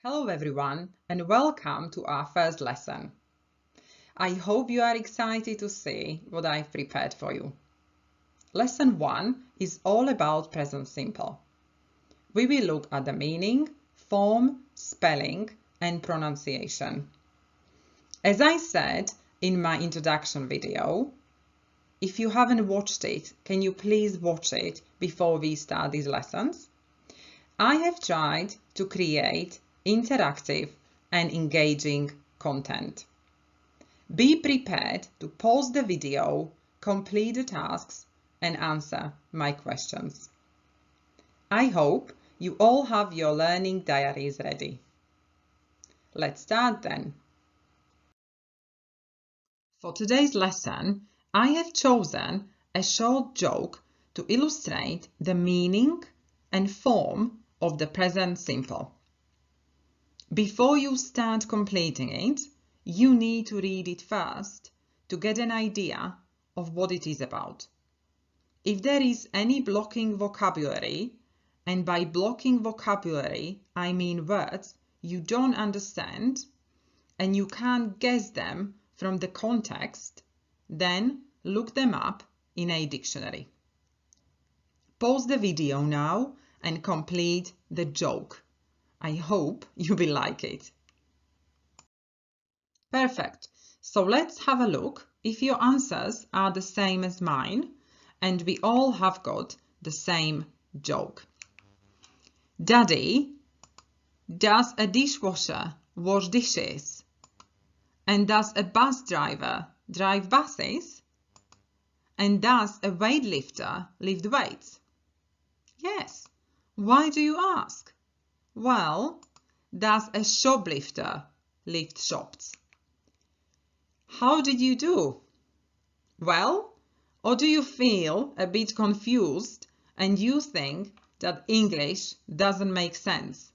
Hello everyone and welcome to our first lesson. I hope you are excited to see what I've prepared for you. Lesson 1 is all about present simple. We will look at the meaning, form, spelling and pronunciation. As I said in my introduction video, if you haven't watched it, can you please watch it before we start these lessons? I have tried to create interactive and engaging content. Be prepared to pause the video, complete the tasks and answer my questions. I hope you all have your learning diaries ready. Let's start then. For today's lesson, I have chosen a short joke to illustrate the meaning and form of the present simple. Before you start completing it, you need to read it first to get an idea of what it is about. If there is any blocking vocabulary, and by blocking vocabulary I mean words you don't understand and you can't guess them from the context, then look them up in a dictionary. Pause the video now and complete the joke. I hope you will like it. Perfect. So let's have a look if your answers are the same as mine and we all have got the same joke. Daddy, does a dishwasher wash dishes? And does a bus driver drive buses? And does a weightlifter lift weights? Yes. Why do you ask? Well, does a shoplifter lift shops? How did you do? Well, or do you feel a bit confused and you think that English doesn't make sense?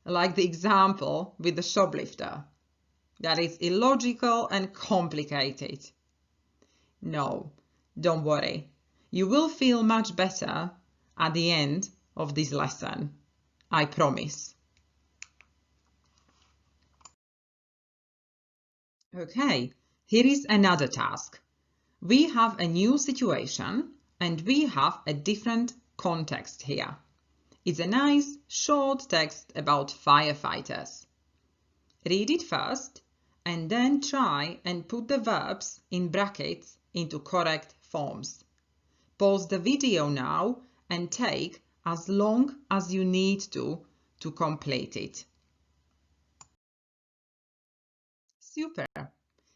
Like the example with the shoplifter. That is illogical and complicated. No, don't worry. You will feel much better at the end of this lesson. I promise. Okay, here is another task. We have a new situation and we have a different context here. It's a nice short text about firefighters. Read it first and then try and put the verbs in brackets into correct forms. Pause the video now and take as long as you need to complete it. Super!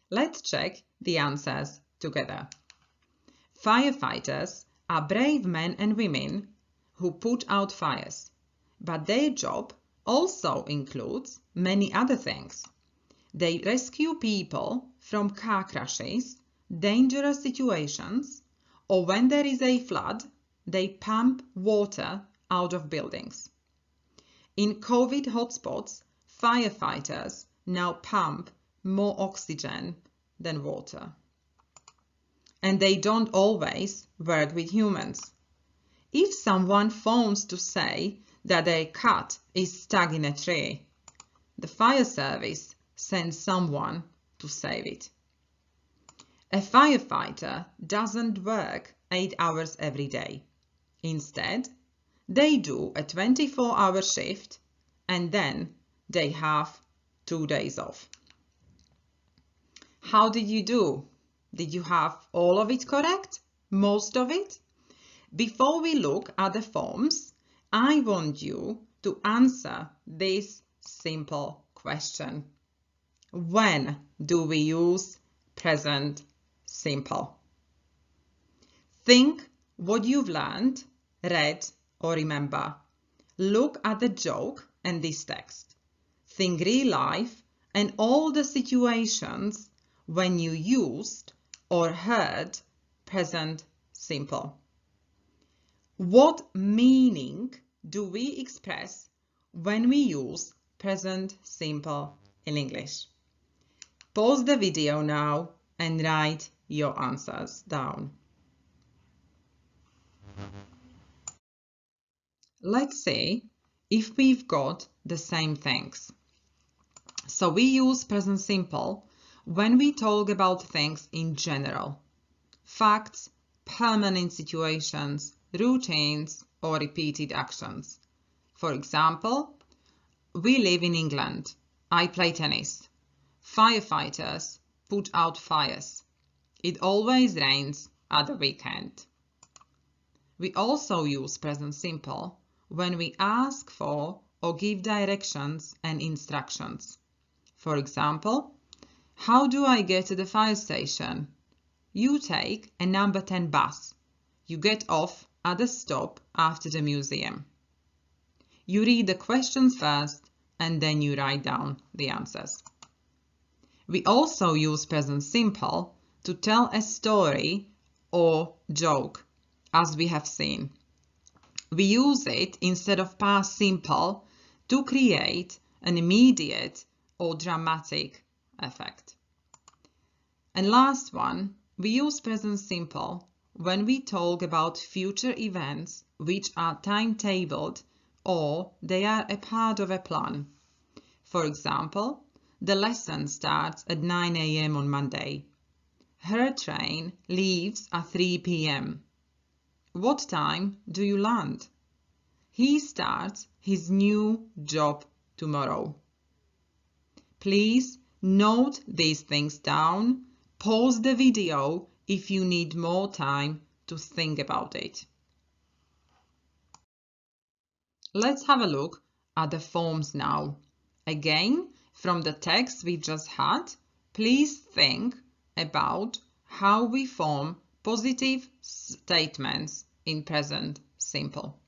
Let's check the answers together. Firefighters are brave men and women who put out fires, but their job also includes many other things. They rescue people from car crashes, dangerous situations, or when there is a flood, they pump water out of buildings. In COVID hotspots, firefighters now pump more oxygen than water. And they don't always work with humans. If someone phones to say that their cat is stuck in a tree, the fire service sends someone to save it. A firefighter doesn't work 8 hours every day. Instead, they do a 24-hour shift and then they have 2 days off. How did you do? Did you have all of it correct? Most of it? Before we look at the forms, I want you to answer this simple question. When do we use present simple? Think what you've learned, read or remember. Look at the joke and this text. Think real life and all the situations when you used or heard present simple. What meaning do we express when we use present simple in English? Pause the video now and write your answers down. Let's see if we've got the same things. So we use present simple when we talk about things in general, facts, permanent situations, routines, or repeated actions. For example, we live in England. I play tennis. Firefighters put out fires. It always rains at the weekend. We also use present simple when we ask for or give directions and instructions. For example, how do I get to the fire station? You take a number 10 bus. You get off at the stop after the museum. You read the questions first and then you write down the answers. We also use present simple to tell a story or joke, as we have seen. We use it instead of past simple to create an immediate or dramatic effect. And last one, we use present simple when we talk about future events which are timetabled or they are a part of a plan. For example, the lesson starts at 9 a.m. on Monday. Her train leaves at 3 p.m. What time do you land? He starts his new job tomorrow. Please note these things down. Pause the video if you need more time to think about it. Let's have a look at the forms now. Again, from the text we just had, please think about how we form positive statements in present simple.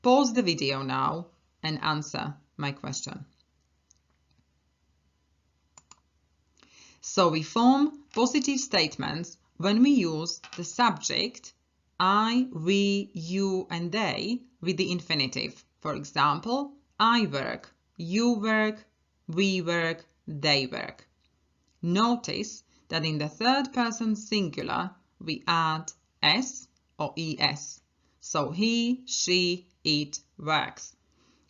Pause the video now and answer my question. So we form positive statements when we use the subject I, we, you and they with the infinitive. For example, I work, you work, we work, they work. Notice that in the third person singular we add s or es. So he, she, it works.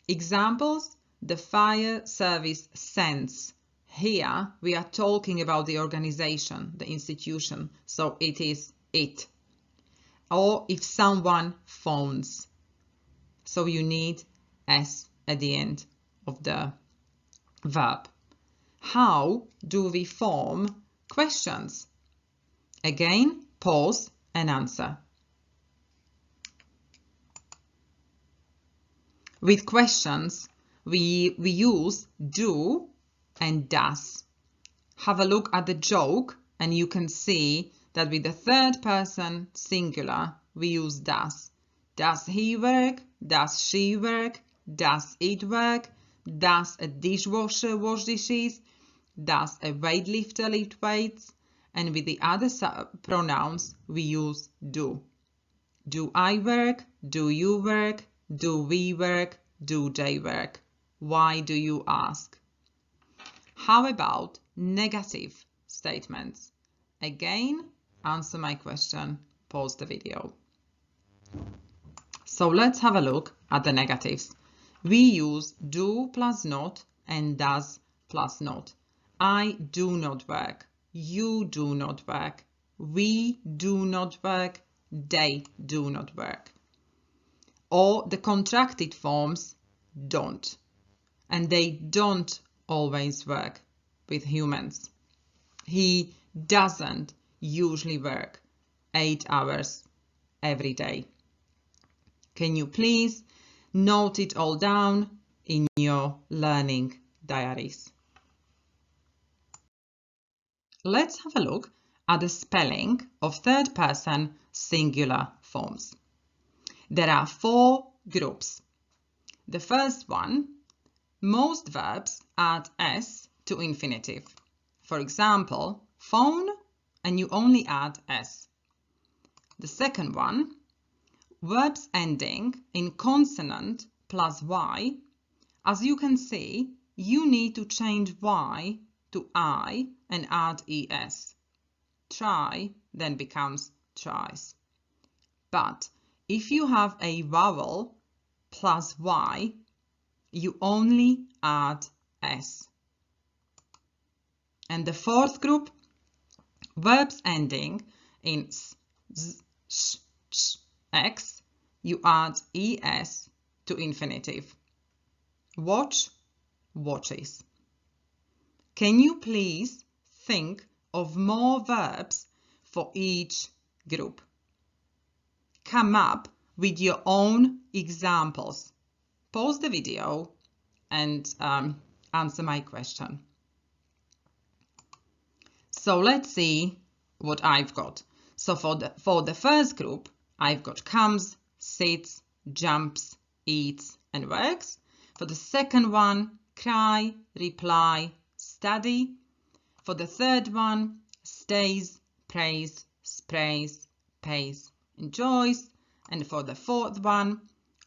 Examples: the fire service sends. Here we are talking about the organization, the institution, so it is it. Or if someone phones, so you need s at the end of the verb. How do we form questions? Again, pause and answer. With questions, we use do and does. Have a look at the joke and you can see that with the third person singular, we use does. Does he work? Does she work? Does it work? Does a dishwasher wash dishes? Does a weightlifter lift weights? And with the other pronouns, we use do. Do I work? Do you work? Do we work? Do they work? Why do you ask? How about negative statements? Again, answer my question, pause the video. So let's have a look at the negatives. We use do plus not and does plus not. I do not work. You do not work. We do not work. They do not work. Or the contracted forms don't. And they don't always work with humans. He doesn't usually work 8 hours every day. Can you please note it all down in your learning diaries? Let's have a look at the spelling of third person singular forms. There are 4 groups. The first one, most verbs add s to infinitive. For example, phone, and you only add s. The second one, verbs ending in consonant plus y. As you can see, you need to change y to I and add es. Try then becomes tries. But if you have a vowel plus y, you only add s. And the fourth group, verbs ending in s, z, sh, ch, x, you add es to infinitive. Watch, watches. Can you please think of more verbs for each group? Come up with your own examples. Pause the video and answer my question. So let's see what I've got. So for the first group, I've got comes, sits, jumps, eats, and works. For the second one, cry, reply, study. For the third one, stays, prays, sprays, pays, enjoys. And for the fourth one,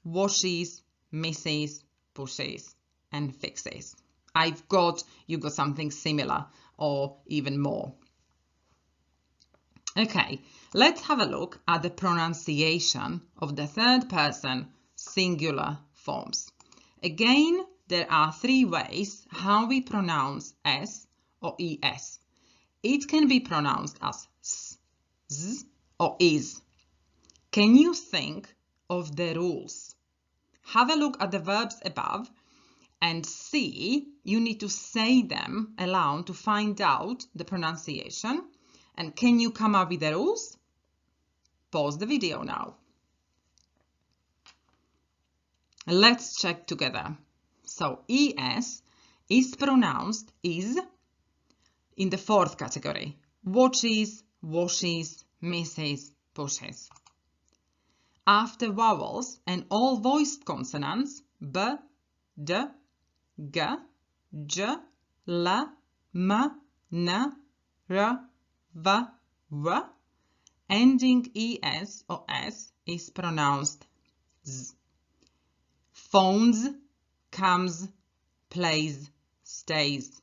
washes, misses, pushes, and fixes. You got something similar or even more. Okay, let's have a look at the pronunciation of the third person singular forms. Again, there are three ways how we pronounce s or es. It can be pronounced as s, z, or is. Can you think of the rules? Have a look at the verbs above and see, you need to say them aloud to find out the pronunciation. And can you come up with the rules? Pause the video now. Let's check together. So es is pronounced is in the fourth category. Watches, washes, misses, pushes. After vowels and all voiced consonants b, d, g, j, l, m, n, r, v, w, ending es or s is pronounced z. Phones, comes, plays, stays,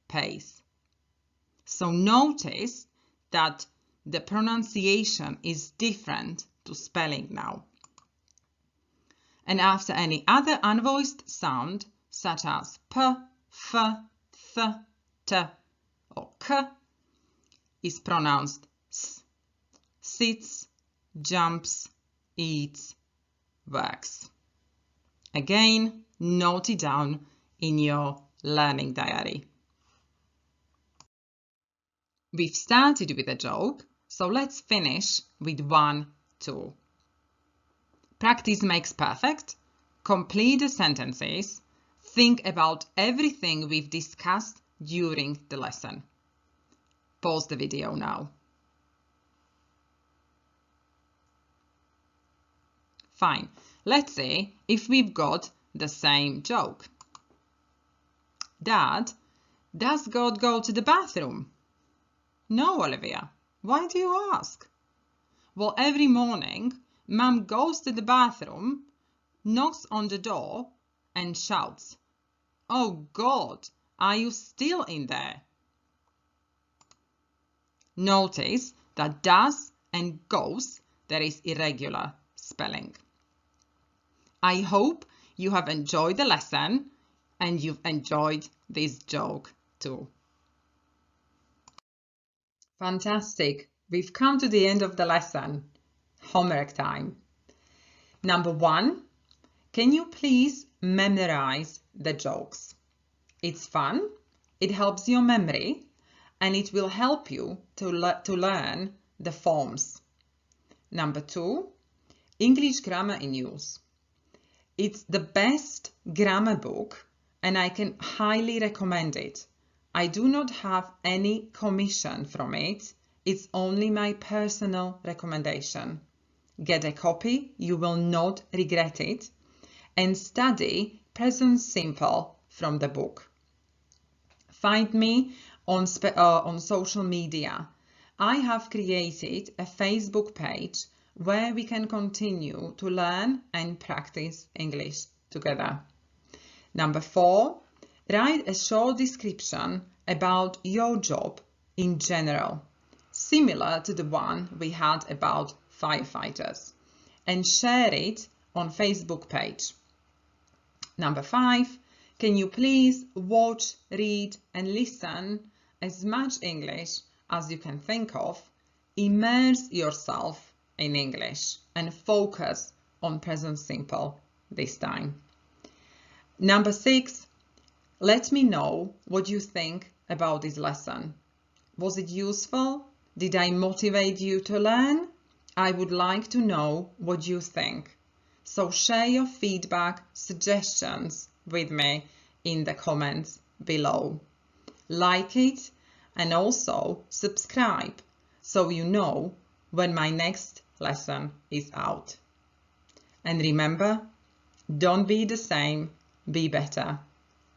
pays. So notice that the pronunciation is different to spelling now. And after any other unvoiced sound, such as p, f, th, t, or k, is pronounced s. Sits, jumps, eats, works. Again, note it down in your learning diary. We've started with a joke, so let's finish with 1, 2. Practice makes perfect. Complete the sentences. Think about everything we've discussed during the lesson. Pause the video now. Fine. Let's see if we've got the same joke. Dad, does God go to the bathroom? No, Olivia. Why do you ask? Well, every morning, Mum goes to the bathroom, knocks on the door and shouts, "Oh God, are you still in there?" Notice that does and goes, there is irregular spelling. I hope you have enjoyed the lesson and you've enjoyed this joke too. Fantastic. We've come to the end of the lesson. Homework time. Number 1, can you please memorize the jokes? It's fun, it helps your memory, and it will help you to learn the forms. Number 2, English grammar in use. It's the best grammar book and I can highly recommend it. I do not have any commission from it. It's only my personal recommendation. Get a copy, you will not regret it, and study present simple from the book. Find me on social media. I have created a Facebook page where we can continue to learn and practice English together. Number 4, write a short description about your job in general, similar to the one we had about firefighters, and share it on Facebook page. Number 5, can you please watch, read and listen as much English as you can think of, immerse yourself in English and focus on present simple this time. Number 6, let me know what you think about this lesson. Was it useful? Did I motivate you to learn? I would like to know what you think. So share your feedback, suggestions with me in the comments below. Like it and also subscribe so you know when my next lesson is out. And remember, don't be the same, be better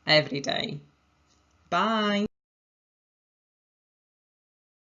every day. Bye!